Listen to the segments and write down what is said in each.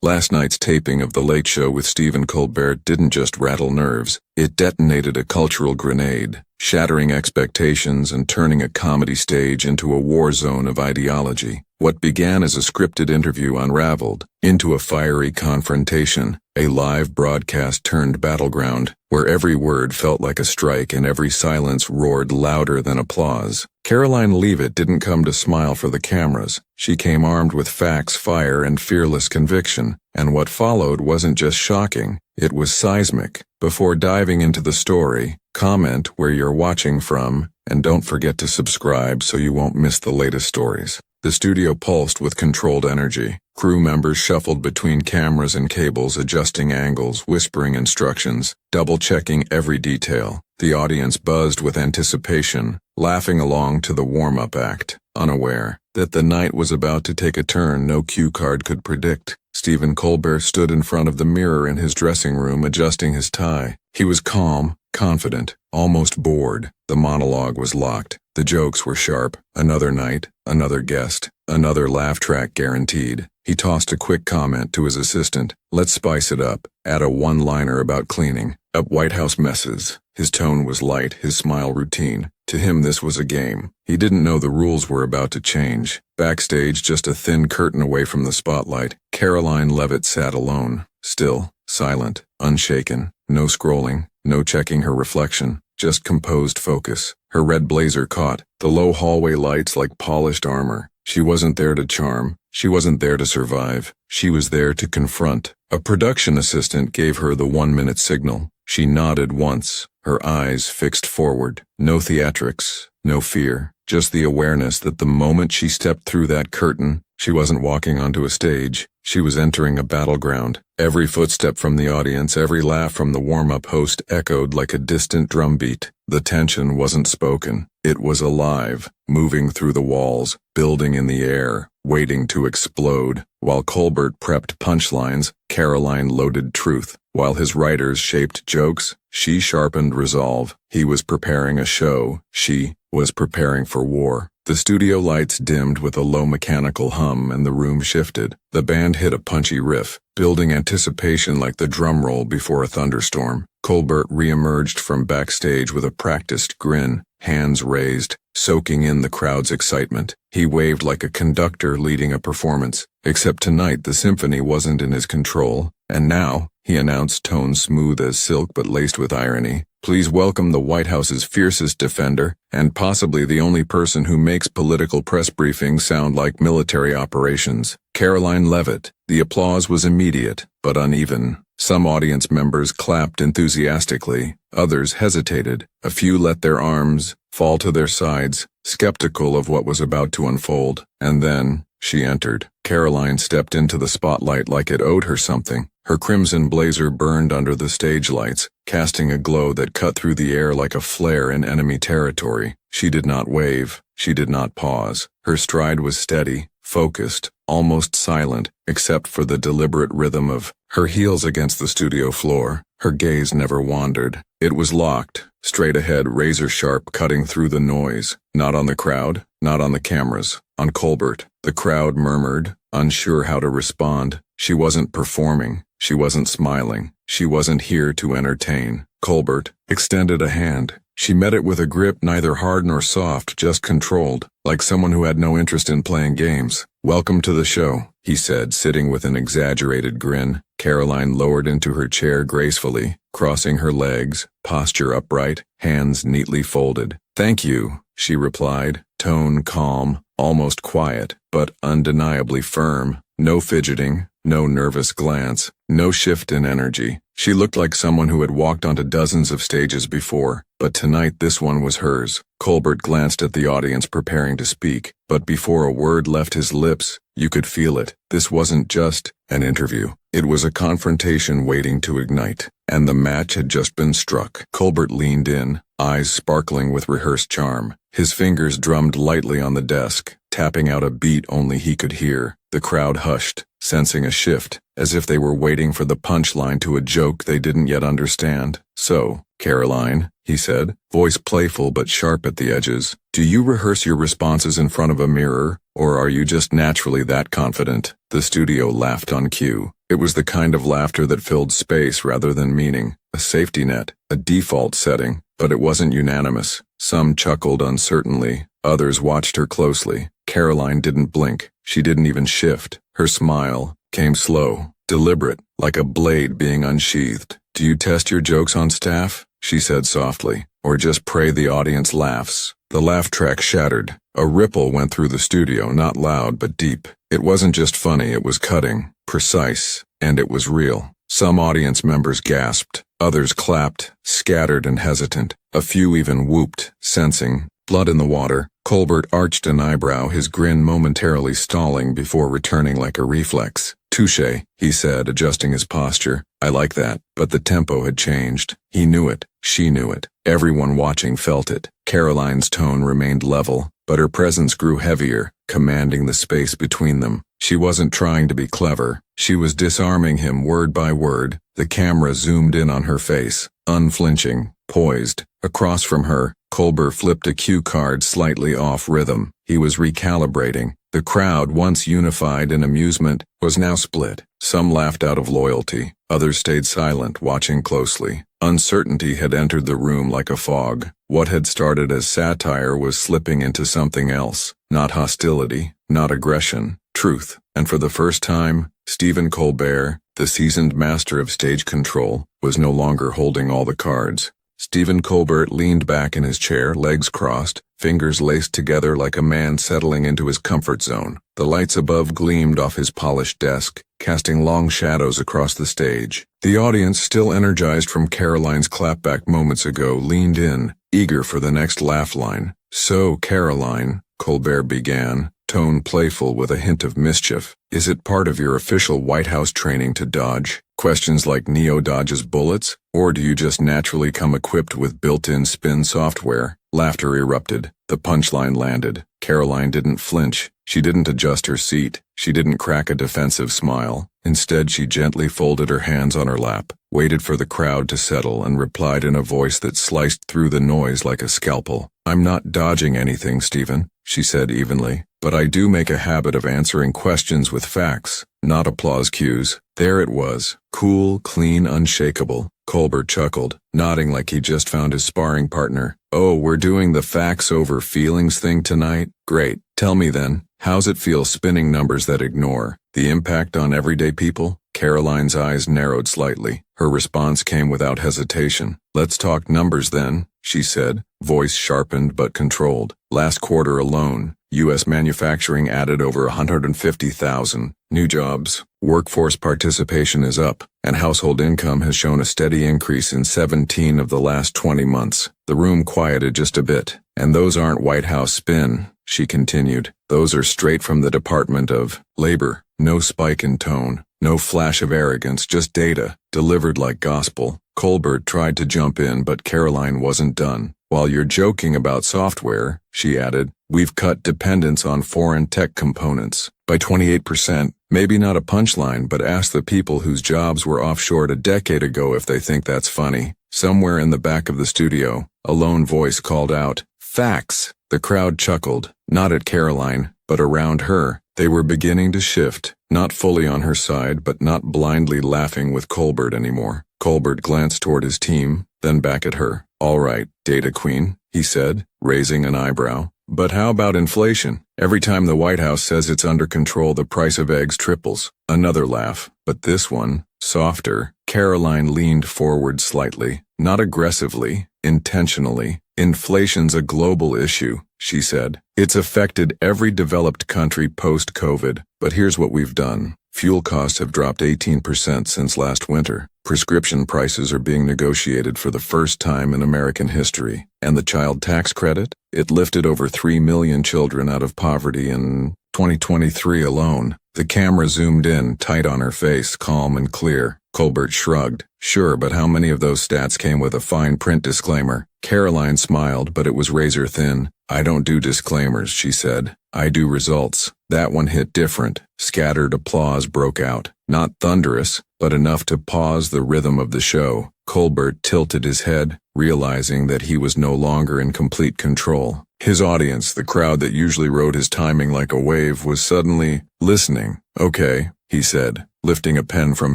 Last night's taping of The Late Show with Stephen Colbert didn't just rattle nerves, it detonated a cultural grenade, shattering expectations and turning a comedy stage into a war zone of ideology. What began as a scripted interview unraveled into a fiery confrontation, a live broadcast turned battleground, where every word felt like a strike and every silence roared louder than applause. Karoline Leavitt didn't come to smile for the cameras. She came armed with facts, fire, and fearless conviction, and what followed wasn't just shocking, it was seismic. Before diving into the story, comment where you're watching from, and don't forget to subscribe so you won't miss the latest stories. The studio pulsed with controlled energy. Crew members shuffled between cameras and cables, adjusting angles, whispering instructions, double-checking every detail. The audience buzzed with anticipation, laughing along to the warm-up act, unaware that the night was about to take a turn no cue card could predict. Stephen Colbert stood in front of the mirror in his dressing room, adjusting his tie. He was calm, confident, almost bored. The monologue was locked. The jokes were sharp. Another night, another guest, another laugh track guaranteed. He tossed a quick comment to his assistant. Let's spice it up. Add a one-liner about cleaning up White House messes. His tone was light, his smile routine. To him this was a game. He didn't know the rules were about to change. Backstage, just a thin curtain away from the spotlight, Karoline Leavitt sat alone, still, silent, unshaken. No scrolling, no checking her reflection, just composed focus. Her red blazer caught the low hallway lights like polished armor. She wasn't there to charm. She wasn't there to survive. She was there to confront. A production assistant gave her the 1-minute signal. She nodded once, her eyes fixed forward. No theatrics, no fear, just the awareness that the moment she stepped through that curtain, she wasn't walking onto a stage. She was entering a battleground. Every footstep from the audience, every laugh from the warm-up host echoed like a distant drumbeat. The tension wasn't spoken. It was alive, moving through the walls, building in the air, waiting to explode. While Colbert prepped punchlines, Karoline loaded truth. While his writers shaped jokes, she sharpened resolve. He was preparing a show. She was preparing for war. The studio lights dimmed with a low mechanical hum and the room shifted. The band hit a punchy riff, building anticipation like the drum roll before a thunderstorm. Colbert re-emerged from backstage with a practiced grin, hands raised, soaking in the crowd's excitement. He waved like a conductor leading a performance, except tonight the symphony wasn't in his control. And now, he announced, tone smooth as silk but laced with irony, please welcome the White House's fiercest defender, and possibly the only person who makes political press briefings sound like military operations, Karoline Leavitt. The applause was immediate, but uneven. Some audience members clapped enthusiastically, others hesitated. A few let their arms fall to their sides, skeptical of what was about to unfold. And then, she entered. Karoline stepped into the spotlight like it owed her something. Her crimson blazer burned under the stage lights, casting a glow that cut through the air like a flare in enemy territory. She did not wave. She did not pause. Her stride was steady, focused, almost silent, except for the deliberate rhythm of her heels against the studio floor. Her gaze never wandered. It was locked, straight ahead, razor sharp, cutting through the noise. Not on the crowd, not on the cameras, on Colbert. The crowd murmured, unsure how to respond. She wasn't performing. She wasn't smiling. She wasn't here to entertain. Colbert extended a hand. She met it with a grip neither hard nor soft, just controlled, like someone who had no interest in playing games. Welcome to the show, he said, sitting with an exaggerated grin. Karoline lowered into her chair gracefully, crossing her legs, posture upright, hands neatly folded. Thank you, she replied, tone calm, almost quiet, but undeniably firm. No fidgeting, no nervous glance, no shift in energy. She looked like someone who had walked onto dozens of stages before, but tonight this one was hers. Colbert glanced at the audience preparing to speak, but before a word left his lips, you could feel it. This wasn't just an interview. It was a confrontation waiting to ignite, and the match had just been struck. Colbert leaned in, eyes sparkling with rehearsed charm. His fingers drummed lightly on the desk, tapping out a beat only he could hear. The crowd hushed, sensing a shift. as if they were waiting for the punchline to a joke they didn't yet understand. "So, Karoline," he said, voice playful but sharp at the edges, "do you rehearse your responses in front of a mirror, or are you just naturally that confident?" The studio laughed on cue. It was the kind of laughter that filled space rather than meaning, a safety net, a default setting, but it wasn't unanimous. Some chuckled uncertainly, others watched her closely. Karoline didn't blink. She didn't even shift. Her smile came slow, deliberate, like a blade being unsheathed. "Do you test your jokes on staff?" she said softly, "or just pray the audience laughs?" The laugh track shattered. A ripple went through the studio, not loud but deep. It wasn't just funny, it was cutting, precise, and it was real. Some audience members gasped, others clapped, scattered and hesitant. A few even whooped, sensing blood in the water. Colbert arched an eyebrow, his grin momentarily stalling before returning like a reflex. "Touché," he said, adjusting his posture. "I like that." But the tempo had changed. He knew it. She knew it. Everyone watching felt it. Karoline's tone remained level, but her presence grew heavier, commanding the space between them. She wasn't trying to be clever. She was disarming him word by word. The camera zoomed in on her face, unflinching, poised. Across from her, Colbert flipped a cue card slightly off rhythm. He was recalibrating. The crowd, once unified in amusement, was now split. Some laughed out of loyalty. Others stayed silent, watching closely. Uncertainty had entered the room like a fog. What had started as satire was slipping into something else. Not hostility, not aggression, truth. And for the first time, Stephen Colbert, the seasoned master of stage control, was no longer holding all the cards. Stephen Colbert leaned back in his chair, legs crossed, fingers laced together like a man settling into his comfort zone. The lights above gleamed off his polished desk, casting long shadows across the stage. The audience, still energized from Karoline's clapback moments ago, leaned in, eager for the next laugh line. "So, Karoline," Colbert began, tone playful with a hint of mischief, "is it part of your official White House training to dodge questions like Neo dodges bullets, or do you just naturally come equipped with built-in spin software?" Laughter erupted. The punchline landed. Karoline didn't flinch. She didn't adjust her seat. She didn't crack a defensive smile. Instead, she gently folded her hands on her lap, waited for the crowd to settle, and replied in a voice that sliced through the noise like a scalpel. "I'm not dodging anything, Stephen," she said evenly, "but I do make a habit of answering questions with facts, not applause cues." There it was, cool, clean, unshakable. Colbert chuckled, nodding like he just found his sparring partner. "Oh, we're doing the facts over feelings thing tonight? Great. Tell me then, how's it feel spinning numbers that ignore the impact on everyday people?" Karoline's eyes narrowed slightly. Her response came without hesitation. "Let's talk numbers then," she said, voice sharpened but controlled. "Last quarter alone, U.S. manufacturing added over 150,000 new jobs. Workforce participation is up, and household income has shown a steady increase in 17 of the last 20 months. The room quieted just a bit. "And those aren't White House spin," she continued. "Those are straight from the Department of Labor." No spike in tone, no flash of arrogance, just data, delivered like gospel. Colbert tried to jump in, but Karoline wasn't done. "While you're joking about software," she added, "we've cut dependence on foreign tech components by 28%. Maybe not a punchline, but ask the people whose jobs were offshored a decade ago if they think that's funny." Somewhere in the back of the studio, a lone voice called out, "Facts!" The crowd chuckled, not at Karoline, but around her. They were beginning to shift, not fully on her side, but not blindly laughing with Colbert anymore. Colbert glanced toward his team, then back at her. "All right, data queen," he said, raising an eyebrow. "But how about inflation? Every time the White House says it's under control, the price of eggs triples." Another laugh, but this one, softer. Karoline leaned forward slightly, not aggressively, intentionally. "Inflation's a global issue," she said. "It's affected every developed country post-COVID, but here's what we've done. Fuel costs have dropped 18% since last winter. Prescription prices are being negotiated for the first time in American history. And the child tax credit? It lifted over 3 million children out of poverty in 2023 alone. The camera zoomed in, tight on her face, calm and clear. Colbert shrugged. Sure, but how many of those stats came with a fine print disclaimer? Karoline smiled, but it was razor thin. I don't do disclaimers, she said. I do results. That one hit different. Scattered applause broke out. Not thunderous, but enough to pause the rhythm of the show. Colbert tilted his head, realizing that he was no longer in complete control. His audience, the crowd that usually rode his timing like a wave, was suddenly listening. Okay, he said, lifting a pen from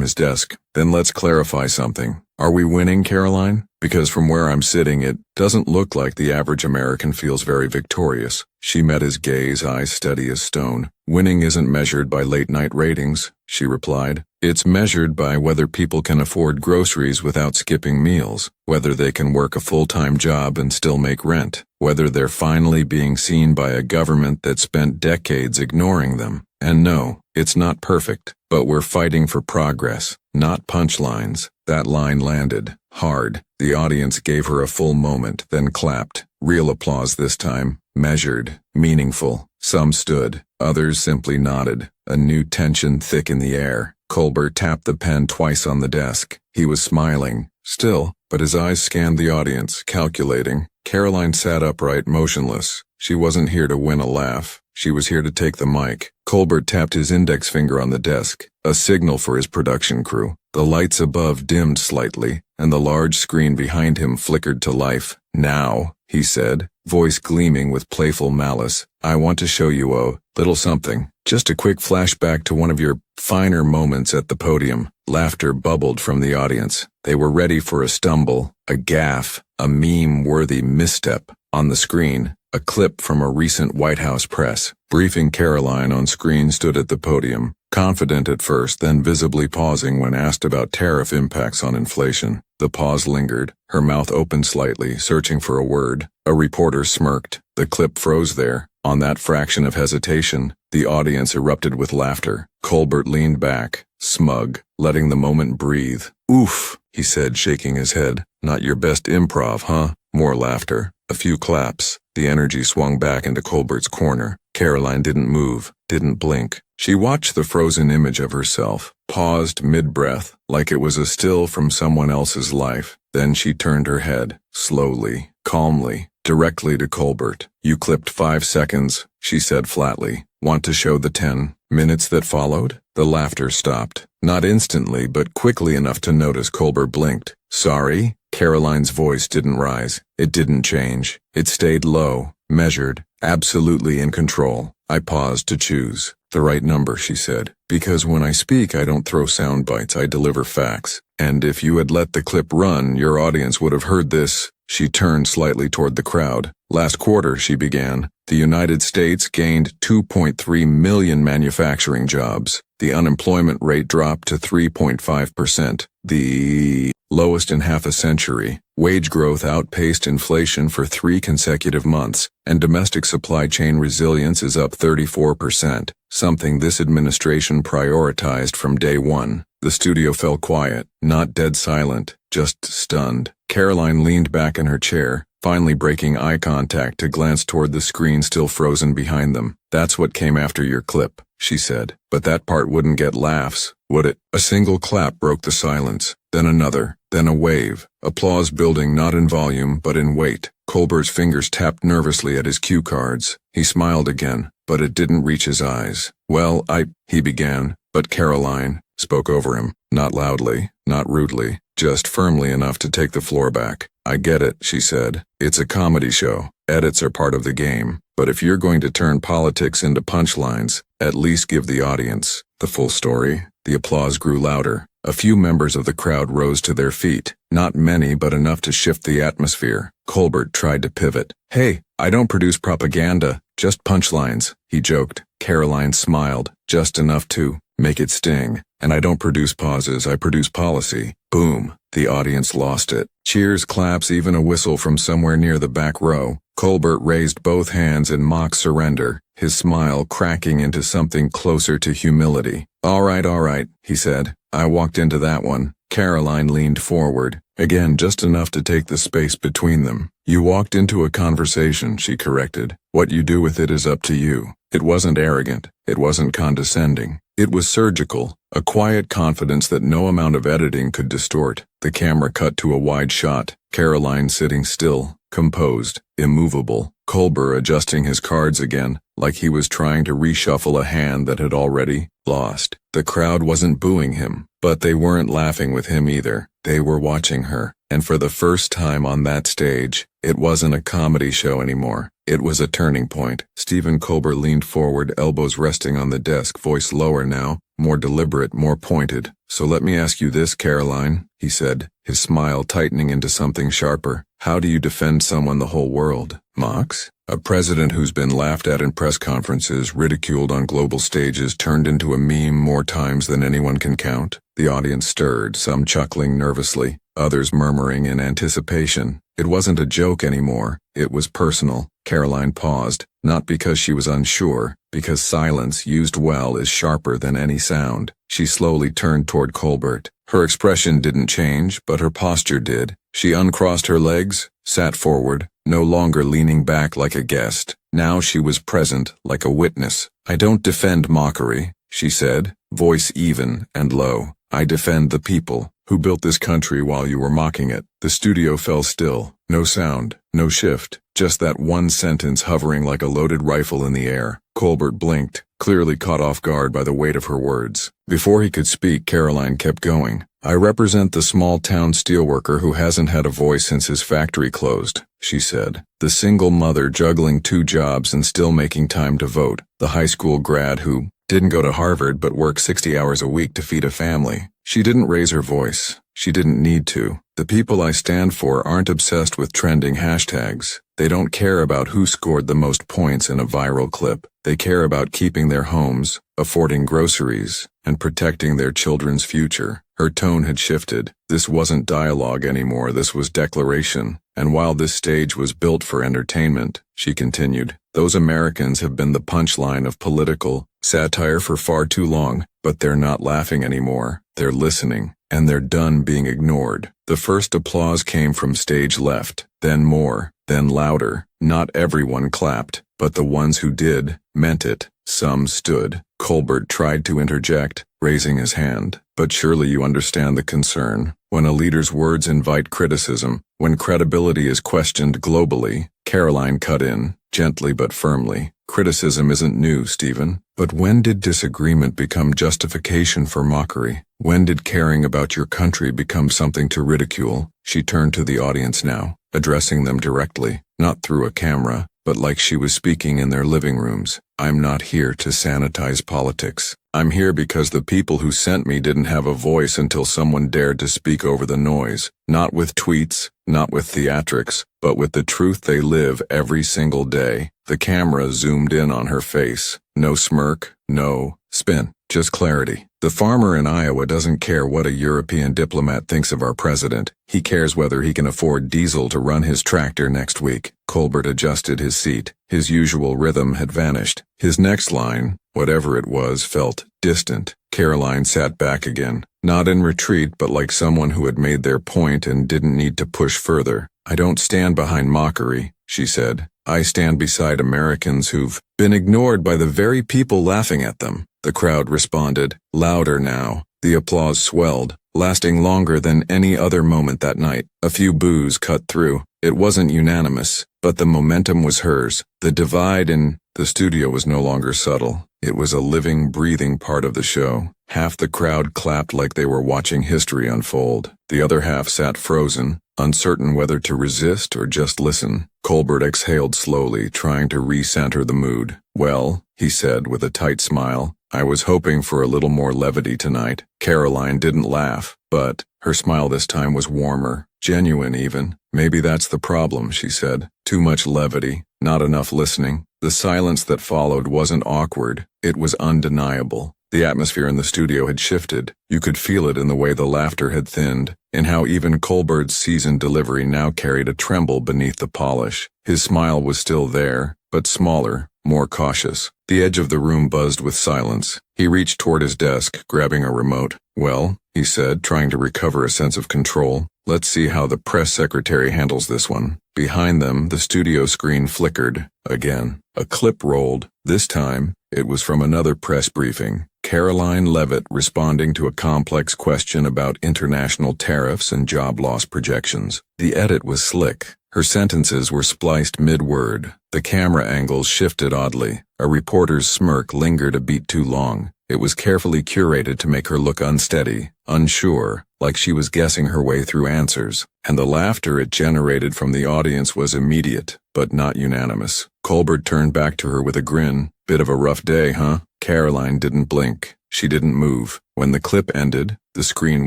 his desk. Then let's clarify something. Are we winning, Karoline? Because from where I'm sitting, it doesn't look like the average American feels very victorious. She met his gaze, eyes steady as stone. Winning isn't measured by late-night ratings, she replied. It's measured by whether people can afford groceries without skipping meals, whether they can work a full-time job and still make rent, whether they're finally being seen by a government that spent decades ignoring them. And no, it's not perfect, but we're fighting for progress, not punchlines. That line landed hard. The audience gave her a full moment, then clapped. Real applause this time, measured, meaningful. Some stood, others simply nodded. A new tension thick in the air. Colbert tapped the pen twice on the desk. He was smiling, still, but his eyes scanned the audience, calculating. Karoline sat upright, motionless. She wasn't here to win a laugh. She was here to take the mic. Colbert tapped his index finger on the desk, a signal for his production crew. The lights above dimmed slightly, and the large screen behind him flickered to life. Now, he said, voice gleaming with playful malice, I want to show you a little something. Just a quick flashback to one of your finer moments at the podium. Laughter bubbled from the audience. They were ready for a stumble, a gaffe, a meme-worthy misstep. On the screen, a clip from a recent White House press briefing. Karoline on screen stood at the podium, confident at first, then visibly pausing when asked about tariff impacts on inflation. The pause lingered, her mouth opened slightly, searching for a word. A reporter smirked. The clip froze there. On that fraction of hesitation, the audience erupted with laughter. Colbert leaned back, smug, letting the moment breathe. Oof, he said, shaking his head. Not your best improv, huh? More laughter. A few claps. The energy swung back into Colbert's corner. Karoline didn't move, didn't blink. She watched the frozen image of herself, paused mid-breath, like it was a still from someone else's life. Then she turned her head, slowly, calmly, directly to Colbert. You clipped 5 seconds, she said flatly. Want to show the 10 minutes that followed? The laughter stopped. Not instantly, but quickly enough to notice Colbert blinked. Sorry? Karoline's voice didn't rise. It didn't change. It stayed low, measured, absolutely in control. I paused to choose the right number, she said. Because when I speak, I don't throw sound bites, I deliver facts. And if you had let the clip run, your audience would have heard this. She turned slightly toward the crowd. Last quarter, she began, the United States gained 2.3 million manufacturing jobs. The unemployment rate dropped to 3.5%, the lowest in half a century. Wage growth outpaced inflation for 3 consecutive months, and domestic supply chain resilience is up 34%, something this administration prioritized from day one. The studio fell quiet, not dead silent, just stunned. Karoline leaned back in her chair, finally breaking eye contact to glance toward the screen still frozen behind them. That's what came after your clip, she said. But that part wouldn't get laughs, would it? A single clap broke the silence, then another, then a wave. Applause building not in volume but in weight. Colbert's fingers tapped nervously at his cue cards. He smiled again, but it didn't reach his eyes. Well, he began, but Karoline spoke over him, not loudly, not rudely, just firmly enough to take the floor back. I get it, she said. It's a comedy show. Edits are part of the game. But if you're going to turn politics into punchlines, at least give the audience the full story. The applause grew louder. A few members of the crowd rose to their feet. Not many, but enough to shift the atmosphere. Colbert tried to pivot. Hey, I don't produce propaganda, just punchlines, he joked. Karoline smiled, just enough to make it sting. And I don't produce pauses, I produce policy. Boom. The audience lost it. Cheers, claps, even a whistle from somewhere near the back row. Colbert raised both hands in mock surrender, his smile cracking into something closer to humility. All right, he said. I walked into that one. Karoline leaned forward, again just enough to take the space between them. You walked into a conversation, she corrected. What you do with it is up to you. It wasn't arrogant. It wasn't condescending. It was surgical, a quiet confidence that no amount of editing could distort. The camera cut to a wide shot, Karoline sitting still, composed, immovable, Colbert adjusting his cards again, like he was trying to reshuffle a hand that had already lost. The crowd wasn't booing him, but they weren't laughing with him either. They were watching her, and for the first time on that stage, it wasn't a comedy show anymore. It was a turning point. Stephen Colbert leaned forward, elbows resting on the desk, voice lower now, more deliberate, more pointed. So let me ask you this, Karoline, he said, his smile tightening into something sharper. How do you defend someone the whole world mocks? A president who's been laughed at in press conferences, ridiculed on global stages, turned into a meme more times than anyone can count. The audience stirred, some chuckling nervously, others murmuring in anticipation. It wasn't a joke anymore. It was personal. Karoline paused, not because she was unsure, because silence, used well, is sharper than any sound. She slowly turned toward Colbert. Her expression didn't change, but her posture did. She uncrossed her legs, sat forward, no longer leaning back like a guest. Now she was present, like a witness. I don't defend mockery, she said, voice even and low. I defend the people who built this country while you were mocking it. The studio fell still. No sound, no shift, just that one sentence hovering like a loaded rifle in the air. Colbert blinked, clearly caught off guard by the weight of her words. Before he could speak, Karoline kept going. I represent the small-town steelworker who hasn't had a voice since his factory closed, she said. The single mother juggling 2 jobs and still making time to vote. The high school grad who didn't go to Harvard but worked 60 hours a week to feed a family. She didn't raise her voice. She didn't need to. The people I stand for aren't obsessed with trending hashtags. They don't care about who scored the most points in a viral clip. They care about keeping their homes, affording groceries, and protecting their children's future. Her tone had shifted. This wasn't dialogue anymore, this was declaration. And while this stage was built for entertainment, she continued, those Americans have been the punchline of political satire for far too long, but they're not laughing anymore. They're listening, and they're done being ignored. The first applause came from stage left, then more, then louder. Not everyone clapped, but the ones who did meant it. Some stood. Colbert tried to interject, raising his hand. But surely you understand the concern. When a leader's words invite criticism, when credibility is questioned globally, Karoline cut in, gently but firmly. Criticism isn't new, Stephen. But when did disagreement become justification for mockery? When did caring about your country become something to ridicule? She turned to the audience now, addressing them directly, not through a camera, but like she was speaking in their living rooms. I'm not here to sanitize politics. I'm here because the people who sent me didn't have a voice until someone dared to speak over the noise. Not with tweets, not with theatrics, but with the truth they live every single day. The camera zoomed in on her face. No smirk, no spin, just clarity. The farmer in Iowa doesn't care what a European diplomat thinks of our president. He cares whether he can afford diesel to run his tractor next week. Colbert adjusted his seat. His usual rhythm had vanished. His next line, whatever it was, felt distant. Karoline sat back again, not in retreat but like someone who had made their point and didn't need to push further. I don't stand behind mockery, she said. I stand beside Americans who've been ignored by the very people laughing at them. The crowd responded, louder now. The applause swelled, lasting longer than any other moment that night. A few boos cut through. It wasn't unanimous, but the momentum was hers. The divide in the studio was no longer subtle. It was a living, breathing part of the show. Half the crowd clapped like they were watching history unfold. The other half sat frozen, uncertain whether to resist or just listen. Colbert exhaled slowly, trying to recenter the mood. Well, he said with a tight smile, I was hoping for a little more levity tonight. Karoline didn't laugh, but her smile this time was warmer, genuine even. Maybe that's the problem, she said. Too much levity, not enough listening. The silence that followed wasn't awkward, it was undeniable. The atmosphere in the studio had shifted. You could feel it in the way the laughter had thinned, in how even Colbert's seasoned delivery now carried a tremble beneath the polish. His smile was still there, but smaller, more cautious. The edge of the room buzzed with silence. He reached toward his desk, grabbing a remote. Well, he said, trying to recover a sense of control. Let's see how the press secretary handles this one. Behind them, the studio screen flickered. Again, a clip rolled. This time, it was from another press briefing. Karoline Leavitt responding to a complex question about international tariffs and job loss projections. The edit was slick. Her sentences were spliced mid-word. The camera angles shifted oddly. A reporter's smirk lingered a beat too long. It was carefully curated to make her look unsteady, unsure, like she was guessing her way through answers. And the laughter it generated from the audience was immediate, but not unanimous. Colbert turned back to her with a grin. Bit of a rough day, huh? Karoline didn't blink. She didn't move. When the clip ended, the screen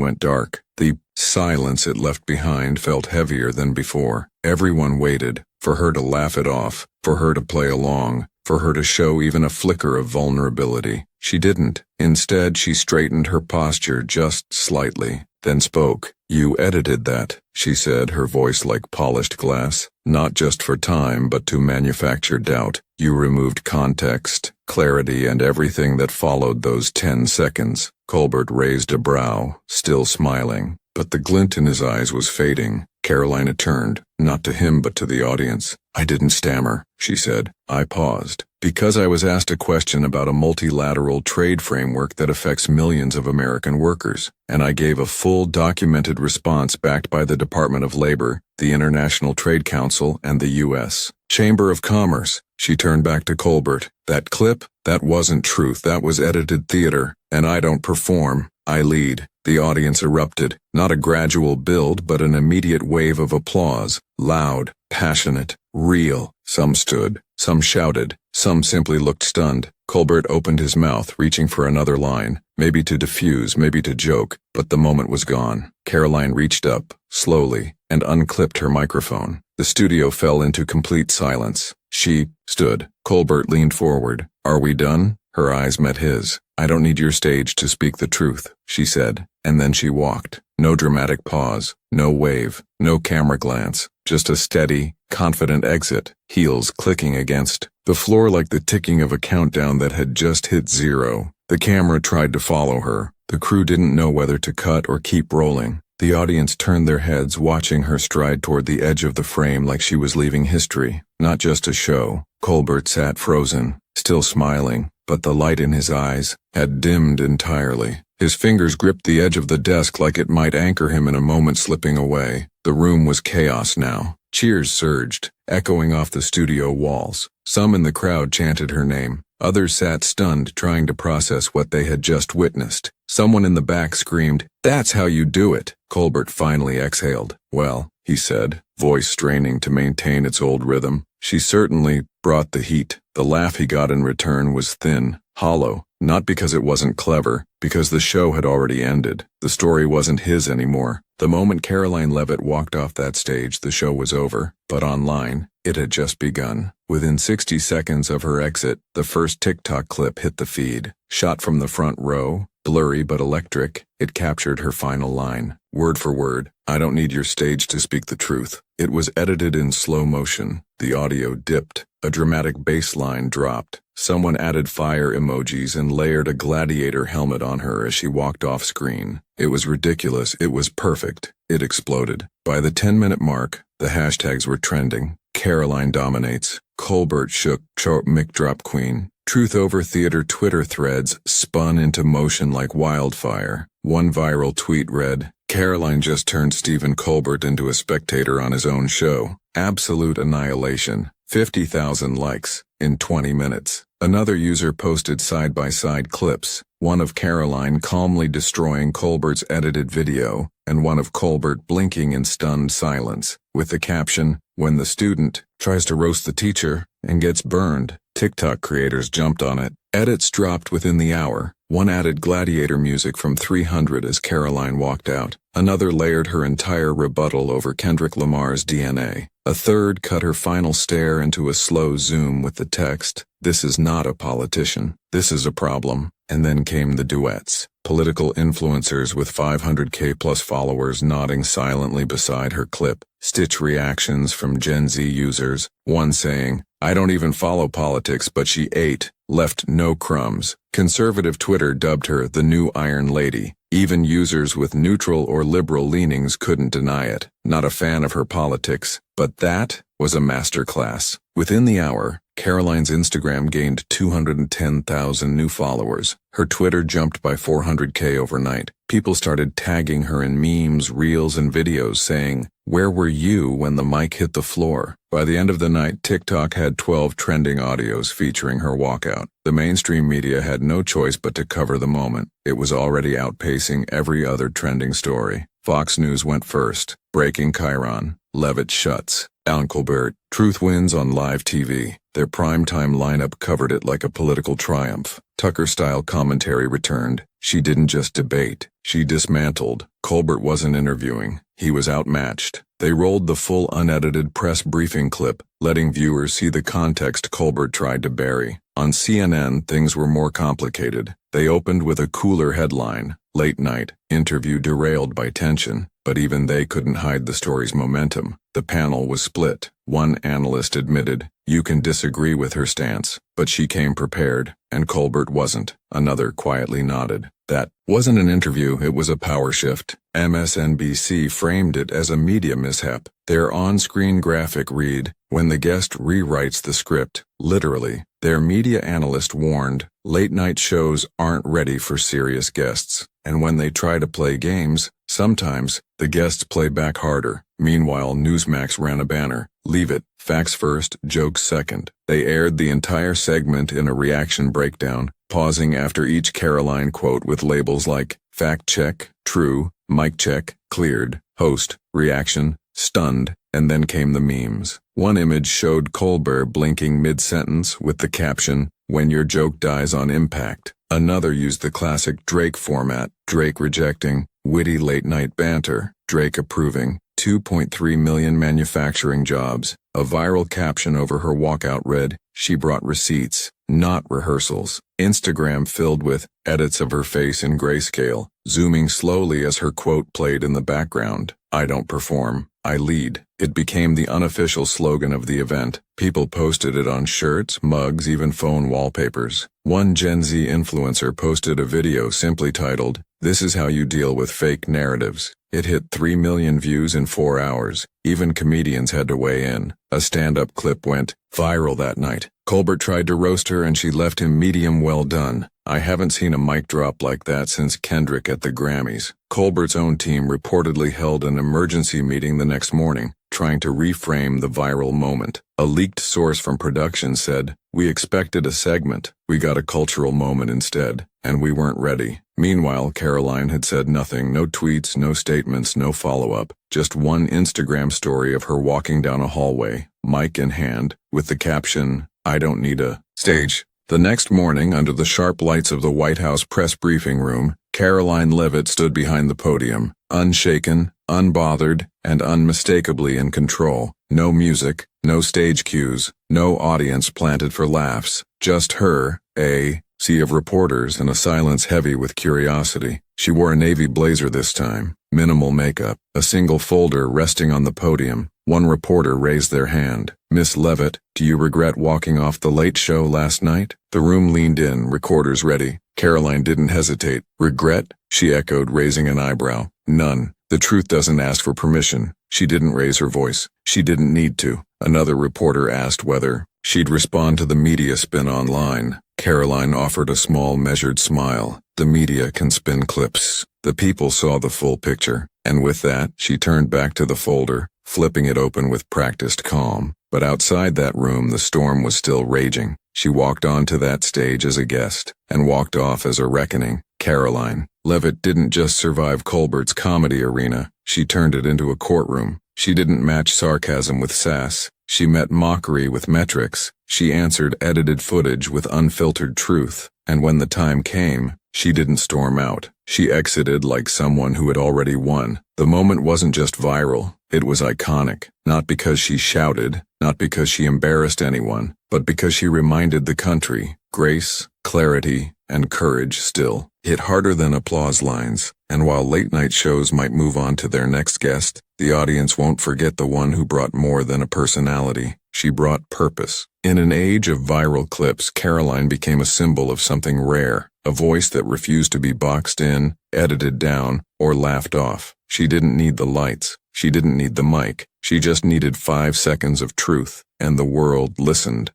went dark. The silence it left behind felt heavier than before. Everyone waited for her to laugh it off, for her to play along, for her to show even a flicker of vulnerability. She didn't. Instead, she straightened her posture just slightly, then spoke. "You edited that," she said, her voice like polished glass. "Not just for time, but to manufacture doubt. You removed context, clarity, and everything that followed those 10 seconds. Colbert raised a brow, still smiling, but the glint in his eyes was fading. Karoline turned, not to him but to the audience. "I didn't stammer," she said. "I paused, because I was asked a question about a multilateral trade framework that affects millions of American workers, and I gave a full documented response backed by the Department of Labor, the International Trade Council, and the U.S. Chamber of Commerce." She turned back to Colbert. "That clip? That wasn't truth. That was edited theater, and I don't perform. I lead." The audience erupted, not a gradual build but an immediate wave of applause, loud, passionate, real. Some stood, some shouted, some simply looked stunned. Colbert opened his mouth, reaching for another line, maybe to diffuse, maybe to joke, but the moment was gone. Karoline reached up, slowly, and unclipped her microphone. The studio fell into complete silence. She stood. Colbert leaned forward. "Are we done?" Her eyes met his. "I don't need your stage to speak the truth," she said, and then she walked. No dramatic pause, no wave, no camera glance, just a steady, confident exit, heels clicking against the floor like the ticking of a countdown that had just hit 0. The camera tried to follow her. The crew didn't know whether to cut or keep rolling. The audience turned their heads, watching her stride toward the edge of the frame like she was leaving history, not just a show. Colbert sat frozen, still smiling, but the light in his eyes had dimmed entirely. His fingers gripped the edge of the desk like it might anchor him in a moment slipping away. The room was chaos now. Cheers surged, echoing off the studio walls. Some in the crowd chanted her name. Others sat stunned, trying to process what they had just witnessed. Someone in the back screamed, "That's how you do it." Colbert finally exhaled. "Well," he said, voice straining to maintain its old rhythm, "she certainly brought the heat." The laugh he got in return was thin, hollow, not because it wasn't clever, because the show had already ended. The story wasn't his anymore. The moment Karoline Leavitt walked off that stage, the show was over. But online, it had just begun. Within 60 seconds of her exit, the first TikTok clip hit the feed. Shot from the front row, blurry but electric, it captured her final line. Word for word, "I don't need your stage to speak the truth." It was edited in slow motion. The audio dipped. A dramatic bass line dropped. Someone added fire emojis and layered a gladiator helmet on her as she walked off screen. It was ridiculous. It was perfect. It exploded. By the 10-minute mark, the hashtags were trending. Karoline dominates. Colbert shook. Mic drop queen. Truth over theater Twitter threads spun into motion like wildfire. One viral tweet read, "Karoline just turned Stephen Colbert into a spectator on his own show. Absolute annihilation." 50,000 likes in 20 minutes. Another user posted side-by-side clips, one of Karoline calmly destroying Colbert's edited video, and one of Colbert blinking in stunned silence, with the caption, "When the student tries to roast the teacher and gets burned." TikTok creators jumped on it. Edits dropped within the hour. One added gladiator music from 300 as Karoline walked out. Another layered her entire rebuttal over Kendrick Lamar's DNA. A third cut her final stare into a slow zoom with the text, "This is not a politician. This is a problem." And then came the duets. Political influencers with 500K plus followers nodding silently beside her clip. Stitch reactions from Gen Z users, one saying, "I don't even follow politics, but she ate, left no crumbs." Conservative Twitter dubbed her the new Iron Lady. Even users with neutral or liberal leanings couldn't deny it. Not a fan of her politics, but that was a masterclass. Within the hour, Karoline's Instagram gained 210,000 new followers. Her Twitter jumped by 400K overnight. People started tagging her in memes, reels, and videos saying, "Where were you when the mic hit the floor?" By the end of the night, TikTok had 12 trending audios featuring her walkout. The mainstream media had no choice but to cover the moment. It was already outpacing every other trending story. Fox News went first, breaking Karoline Leavitt shuts down Colbert. Truth wins on live TV. Their primetime lineup covered it like a political triumph. Tucker-style commentary returned. She didn't just debate, she dismantled. Colbert wasn't interviewing, he was outmatched. They rolled the full unedited press briefing clip, letting viewers see the context Colbert tried to bury. On CNN, things were more complicated. They opened with a cooler headline, "Late Night, Interview Derailed by Tension," but even they couldn't hide the story's momentum. The panel was split. One analyst admitted, "You can disagree with her stance, but she came prepared," and Colbert wasn't. Another quietly nodded. That wasn't an interview, it was a power shift. MSNBC framed it as a media mishap. Their on-screen graphic read, "When the guest rewrites the script," literally. Their media analyst warned, late-night shows aren't ready for serious guests, and when they try to play games, sometimes the guests play back harder. Meanwhile, Newsmax ran a banner, "Leavitt, facts first, jokes second." They aired the entire segment in a reaction breakdown, pausing after each Karoline quote with labels like, "Fact check, true, mic check, cleared, host, reaction, stunned," and then came the memes. One image showed Colbert blinking mid-sentence with the caption, "When your joke dies on impact." Another used the classic Drake format, Drake rejecting, witty late-night banter, Drake approving, 2.3 million manufacturing jobs. A viral caption over her walkout read, "She brought receipts, not rehearsals." Instagram filled with edits of her face in grayscale, zooming slowly as her quote played in the background, "I don't perform, I lead." It became the unofficial slogan of the event. People posted it on shirts, mugs, even phone wallpapers. One Gen Z influencer posted a video simply titled, "This is how you deal with fake narratives." It hit 3 million views in 4 hours. Even comedians had to weigh in. A stand-up clip went viral that night. Colbert tried to roast her and she left him medium well done. "I haven't seen a mic drop like that since Kendrick at the Grammys." Colbert's own team reportedly held an emergency meeting the next morning, trying to reframe the viral moment. A leaked source from production said, "We expected a segment. We got a cultural moment instead, and we weren't ready." Meanwhile, Karoline had said nothing, no tweets, no statements, no follow-up, just one Instagram story of her walking down a hallway, mic in hand, with the caption, "I don't need a stage." The next morning, under the sharp lights of the White House press briefing room, Karoline Leavitt stood behind the podium, unshaken, unbothered, and unmistakably in control. No music, no stage cues, no audience planted for laughs, just her, a sea of reporters, and a silence heavy with curiosity. She wore a navy blazer this time, minimal makeup, a single folder resting on the podium. One reporter raised their hand. "Miss Leavitt, do you regret walking off the Late Show last night?" The room leaned in, recorders ready. Karoline didn't hesitate. "Regret?" she echoed, raising an eyebrow. "None. The truth doesn't ask for permission." She didn't raise her voice. She didn't need to. Another reporter asked whether she'd respond to the media spin online. Karoline offered a small, measured smile. "The media can spin clips. The people saw the full picture." And with that, she turned back to the folder, flipping it open with practiced calm. But outside that room, the storm was still raging. She walked onto that stage as a guest, and walked off as a reckoning. Karoline Leavitt didn't just survive Colbert's comedy arena, she turned it into a courtroom. She didn't match sarcasm with sass. She met mockery with metrics. She answered edited footage with unfiltered truth. And when the time came, she didn't storm out. She exited like someone who had already won. The moment wasn't just viral, it was iconic. Not because she shouted, not because she embarrassed anyone, but because she reminded the country, Grace, clarity, and courage still hit harder than applause lines, and while late-night shows might move on to their next guest, the audience won't forget the one who brought more than a personality. She brought purpose. In an age of viral clips, Karoline became a symbol of something rare, a voice that refused to be boxed in, edited down, or laughed off. She didn't need the lights. She didn't need the mic. She just needed 5 seconds of truth, and the world listened.